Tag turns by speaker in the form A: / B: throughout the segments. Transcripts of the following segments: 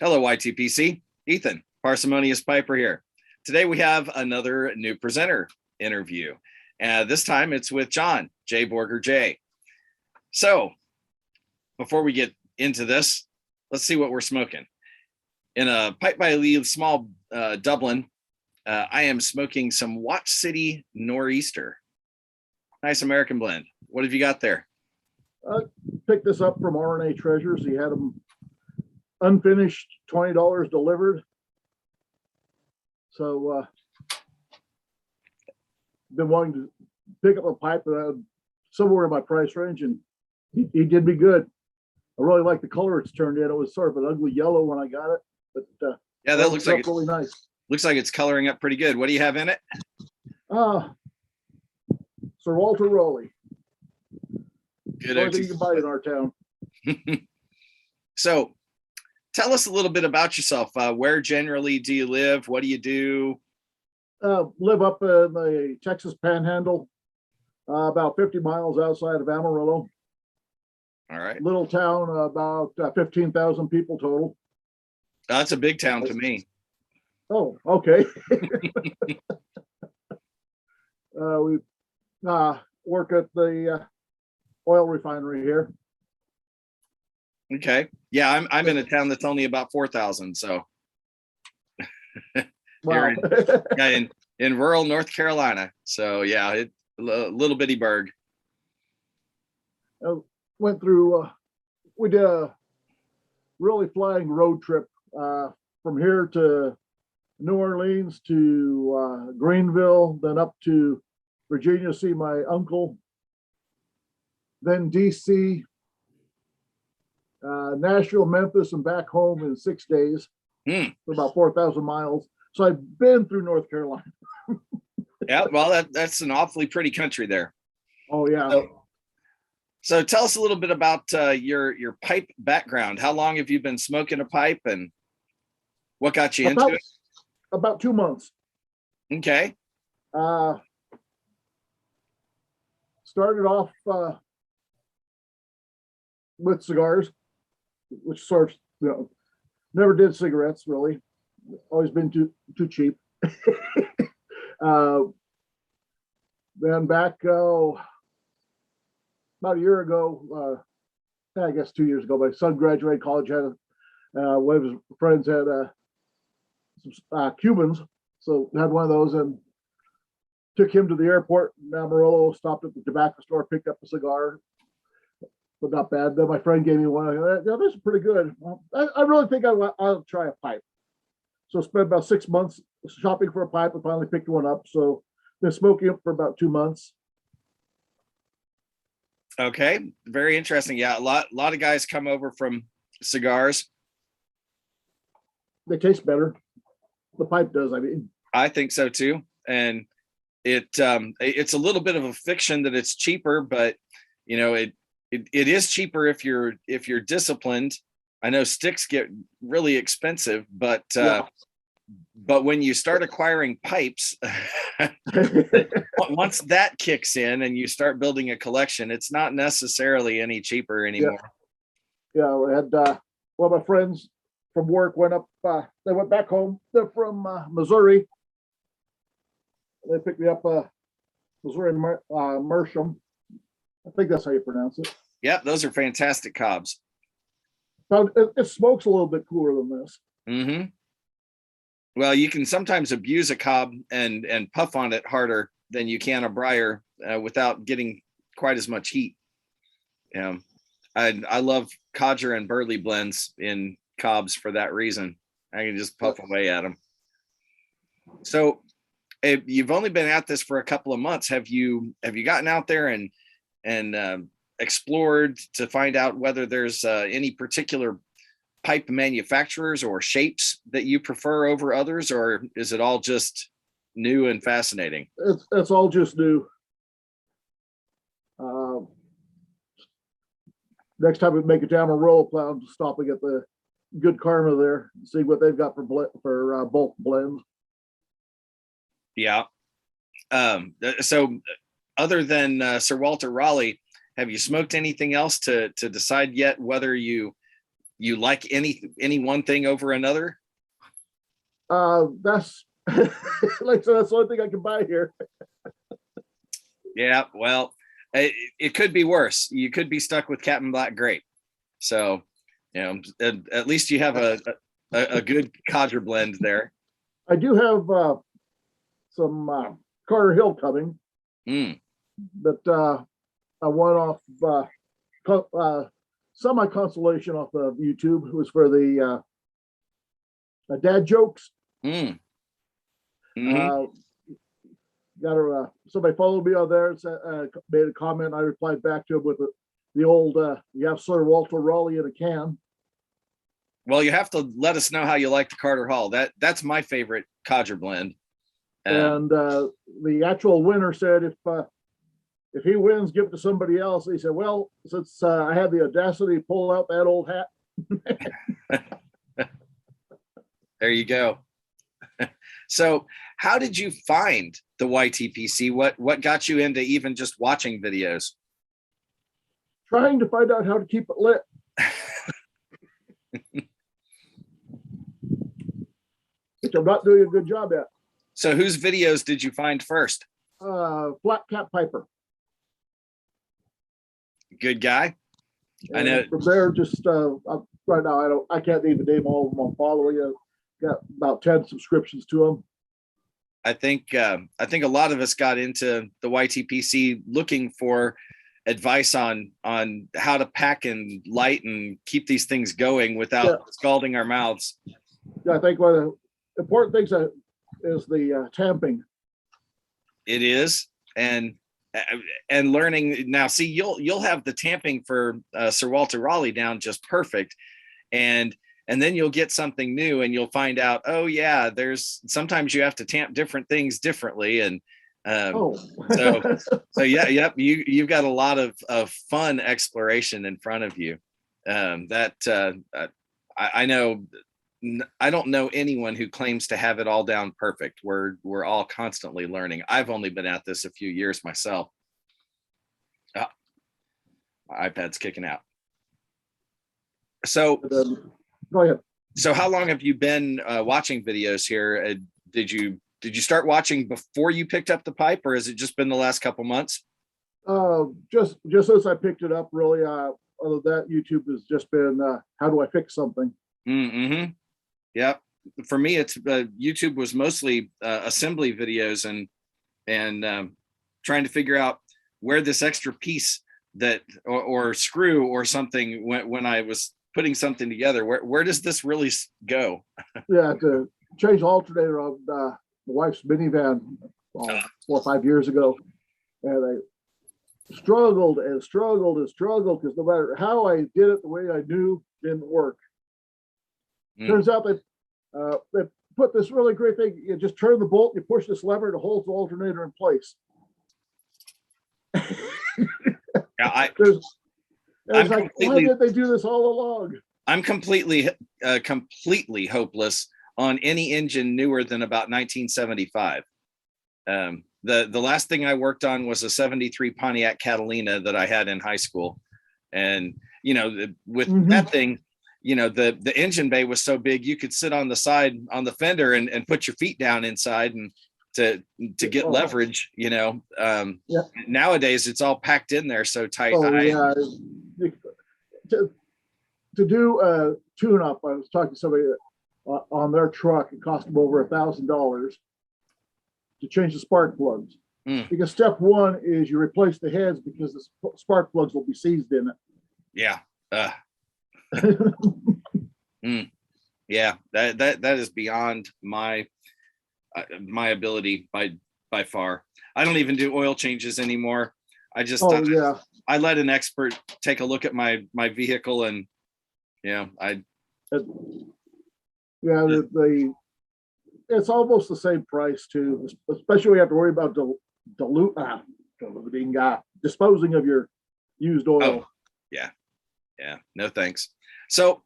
A: Hello, YTPC. Ethan, Parsimonious Piper here. Today we have another new presenter interview. This time it's with John, jborgerj. So before we get into this, let's see what we're smoking. In a Pipe by Lee small Dublin, I am smoking some Watch City Nor'easter. Nice American blend. What have you got there?
B: Picked this up from RNA Treasures. He had them unfinished, $20 delivered. So been wanting to pick up a pipe somewhere in my price range, and he did me good. I really like the color it's turned in. It was sort of an ugly yellow when I got it, but
A: yeah, that looks like it's
B: really nice.
A: Looks like it's coloring up pretty good. What do you have in it?
B: Sir Walter Raleigh.
A: Good.
B: Only thing you can buy in our town.
A: So tell us a little bit about yourself. Where generally do you live? What do you do?
B: Live up in the Texas Panhandle, about 50 miles outside of Amarillo.
A: All right.
B: Little town, about 15,000 people total.
A: That's a big town to me.
B: Oh, okay. We work at the oil refinery here.
A: Okay. Yeah, I'm in a town that's only about 4,000. So
B: Wow.
A: in rural North Carolina. So yeah, a little bitty burg.
B: Went through. We did a really flying road trip from here to New Orleans to Greenville, then up to Virginia to see my uncle, then DC, Nashville, Memphis, and back home in 6 days for about 4,000 miles. So I've been through North Carolina.
A: Yeah, well, that's an awfully pretty country there.
B: Oh yeah.
A: So tell us a little bit about your pipe background. How long have you been smoking a pipe, and what got you into it?
B: About 2 months.
A: Okay.
B: Started off with cigars, which sort of, never did cigarettes really. Always been too cheap. Then back about a year ago, I guess 2 years ago, my son graduated college. Had one of his friends had some Cubans, so had one of those and took him to the airport in Amarillo. Stopped at the tobacco store, picked up a cigar, but not bad. Then my friend gave me one. Yeah, this is pretty good. Well, I really think I'll try a pipe. So spent about 6 months shopping for a pipe and finally picked one up. So been smoking it for about 2 months.
A: Okay, very interesting. Yeah, a lot of guys come over from cigars.
B: They taste better. The pipe does. I mean,
A: I think so too. And it's a little bit of a fiction that it's cheaper, but it is cheaper if you're disciplined. I know sticks get really expensive, but when you start acquiring pipes, once that kicks in and you start building a collection, it's not necessarily any cheaper anymore.
B: Yeah, we had one of my friends from work went up. They went back home. They're from Missouri. They picked me up Missouri Meerschaum. I think that's how you pronounce it.
A: Yeah, those are fantastic cobs.
B: But it smokes a little bit cooler than this.
A: Mm-hmm. Well, you can sometimes abuse a cob and puff on it harder than you can a briar without getting quite as much heat. I love codger and burley blends in cobs for that reason. I can just puff away at them. So you've only been at this for a couple of months. Have you gotten out there and explored to find out whether there's any particular pipe manufacturers or shapes that you prefer over others, or is it all just new and fascinating?
B: It's all just new. Next time we make it down a roll, plan to stopping at the Good Karma there, see what they've got for bulk blends.
A: Yeah. So other than Sir Walter Raleigh, have you smoked anything else to decide yet whether you you like any one thing over another?
B: That's like I said, that's the only thing I can buy here.
A: Yeah, well, it could be worse. You could be stuck with Captain Black Grape. So, at least you have a good codger blend there.
B: I do have some Carter Hill coming, but I went off semi consolation off of YouTube. It was for the dad jokes.
A: Mm.
B: Got somebody followed me on there and said, made a comment. I replied back to him with the old you have Sir Walter Raleigh in a can.
A: Well, you have to let us know how you like the Carter Hall. That's my favorite codger blend.
B: And the actual winner said if he wins, give it to somebody else. He said, well, since I had the audacity to pull out that old hat.
A: There you go. So how did you find the YTPC? What got you into even just watching videos?
B: Trying to find out how to keep it lit. Which I'm not doing a good job at.
A: So whose videos did you find first?
B: Flat Cap Piper.
A: Good guy.
B: And
A: I know.
B: From there, just right now, I can't even name all of them I'm following. I got about 10 subscriptions to them.
A: I think a lot of us got into the YTPC looking for advice on how to pack and light and keep these things going without scalding our mouths.
B: Yeah, I think one of the important things is the tamping.
A: It is, and learning now. See, you'll have the tamping for Sir Walter Raleigh down just perfect, and then you'll get something new and you'll find out, oh yeah, there's sometimes you have to tamp different things differently, and so yeah, yep, you've got a lot of fun exploration in front of you. I know. I don't know anyone who claims to have it all down perfect. We're all constantly learning. I've only been at this a few years myself. Oh, my iPad's kicking out. So
B: go ahead.
A: So how long have you been watching videos here? Did you start watching before you picked up the pipe, or has it just been the last couple months?
B: Just as I picked it up, really. Other than that, YouTube has just been how do I fix something?
A: Mm-hmm. Yep. For me, it's YouTube was mostly assembly videos and trying to figure out where this extra piece or screw or something when I was putting something together. Where does this really go?
B: Yeah, to change the alternator on my wife's minivan 4 or 5 years ago, and I struggled because no matter how I did it, the way I knew didn't work. Turns out that they put this really great thing. You just turn the bolt, you push this lever, and it holds the alternator in place.
A: Yeah,
B: it's like, why did they do this all along?
A: I'm completely hopeless on any engine newer than about 1975. The last thing I worked on was a 73 Pontiac Catalina that I had in high school. And, with that thing, the engine bay was so big, you could sit on the side on the fender and put your feet down inside and to get leverage, Nowadays it's all packed in there so tight.
B: To do a tune-up, I was talking to somebody on their truck. It cost them over $1,000 to change the spark plugs. Because step one is you replace the heads because the spark plugs will be seized in it.
A: Yeah. Yeah, that is beyond my ability by far. I don't even do oil changes anymore. I just I let an expert take a look at my vehicle, and
B: it's almost the same price too, especially when you have to worry about disposing of your used oil.
A: Oh, yeah, no thanks. So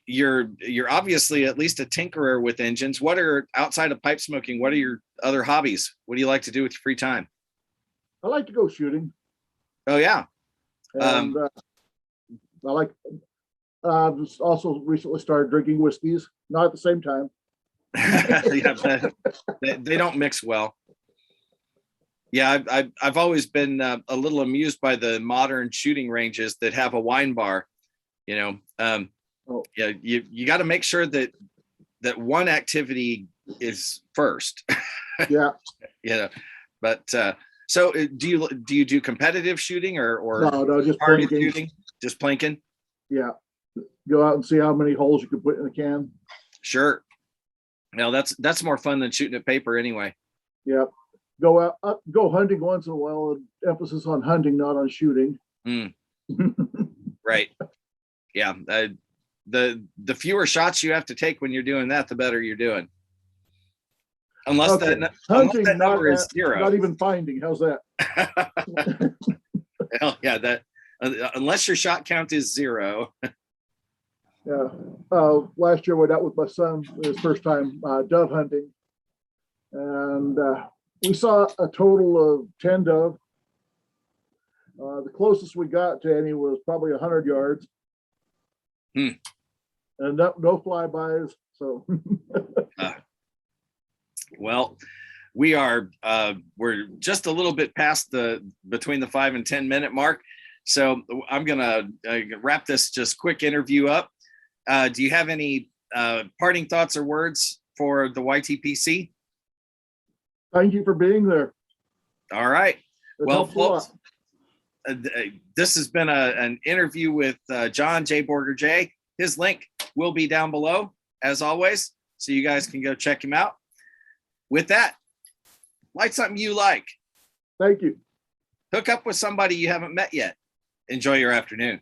A: you're obviously at least a tinkerer with engines. What are, outside of pipe smoking, what are your other hobbies? What do you like to do with your free time?
B: I like to go shooting.
A: Oh yeah.
B: And I like Just also recently started drinking whiskeys, not at the same time.
A: Yeah, they don't mix well. Yeah, I've always been a little amused by the modern shooting ranges that have a wine bar. You know, yeah, you got to make sure that one activity is first.
B: Yeah.
A: But so do you do competitive shooting or
B: No, just
A: target
B: plinking.
A: shooting? Just plinking?
B: Yeah. Go out and see how many holes you can put in a can.
A: Sure. Now that's more fun than shooting at paper anyway.
B: Yeah. Go out, go hunting once in a while. Emphasis on hunting, not on shooting.
A: Mm. Right. Yeah. The fewer shots you have to take when you're doing that, the better you're doing. Unless
B: Okay.
A: unless that
B: Hunting,
A: number is zero.
B: not even finding. How's that?
A: Well, yeah, that unless your shot count is zero.
B: Yeah. Last year, I went out with my son, his first time dove hunting, and we saw a total of 10 dove. The closest we got to any was probably 100 yards.
A: Hmm.
B: And no flybys. So,
A: Well, we're just a little bit past between the 5 and 10 minute mark. So I'm going to wrap this just quick interview up. Do you have any parting thoughts or words for the YTPC?
B: thank you for being there.
A: All right. Well, folks, this has been an interview with John jborgerj. His link will be down below, as always, so you guys can go check him out. With that, light something you like.
B: Thank you.
A: Hook up with somebody you haven't met yet. Enjoy your afternoon.